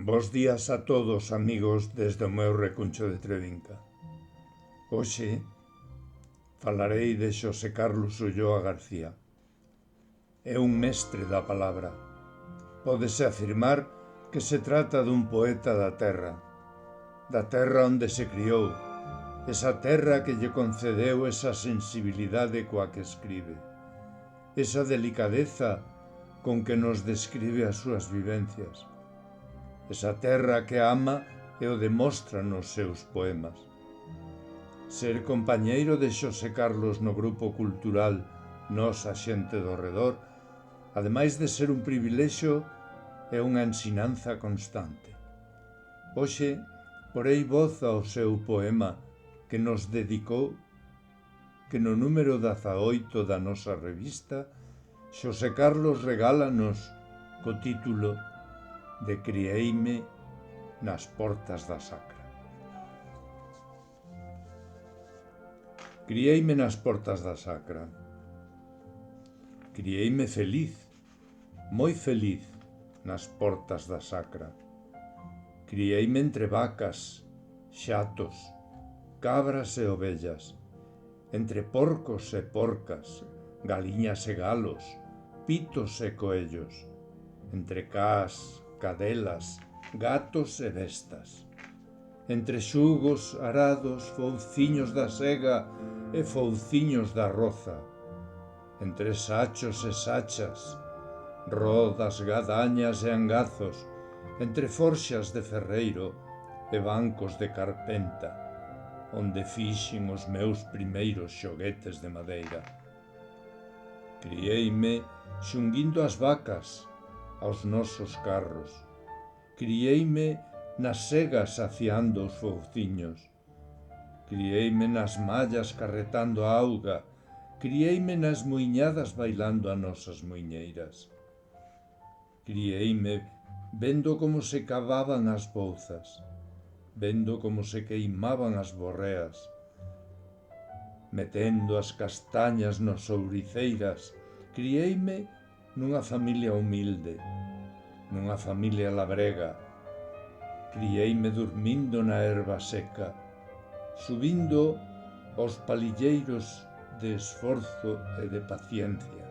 Bos días a todos, amigos, desde o meu recuncho de Trevinca. Hoxe falarei de Xosé Carlos Ulloa García. É un mestre da palabra. Pódese afirmar que se trata dun poeta da terra onde se criou, esa terra que lle concedeu esa sensibilidade coa que escribe, esa delicadeza con que nos describe as súas vivencias, esa terra que ama e o demostra nos seus poemas. Ser compañeiro de Xosé Carlos no grupo cultural Nós a xente do redor, ademais de ser un privilexio, é unha ensinanza constante. Hoxe porei voz ao seu poema que nos dedicou, que no número 18 da nosa revista Xosé Carlos regálanos co título de Crieime nas portas da Sacra. Crieime nas portas da Sacra. Crieime feliz, moi feliz, nas portas da Sacra. Crieime entre vacas, xatos, cabras e ovellas, entre porcos e porcas, galiñas e galos, pitos e coellos, entre cas, cadelas, gatos e bestas, entre xugos, arados, fouciños da sega e fouciños da roza, entre sachos e sachas, rodas, gadañas e angazos, entre forxas de ferreiro e bancos de carpenta, onde fixen os meus primeiros xoguetes de madeira. Crieime xunguindo as vacas aos nosos carros. Crieime nas segas saciando os fouciños. Crieime nas mallas carretando a auga. Crieime nas muiñadas bailando a nosas muiñeiras. Crieime vendo como se cavaban as bouzas, vendo como se queimaban as borreas, metendo as castañas nos ouriceiras. Crieime nunha familia humilde, nunha familia labrega. Crieime dormindo na herba seca, subindo aos palilleiros de esforzo e de paciencia,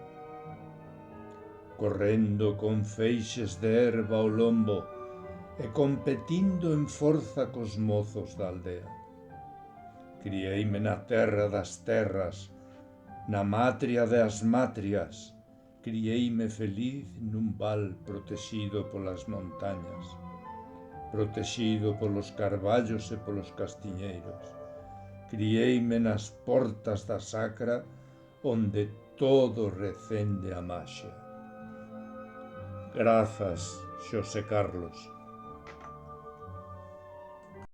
correndo con feixes de herba ao lombo e competindo en forza cos mozos da aldea. Crieime na terra das terras, na matria das matrias. Crieime feliz nun val protexido polas montañas, protexido polos carballos e polos castiñeiros. Crieime nas portas da Sacra, onde todo recende a maxia. Grazas, Xosé Carlos.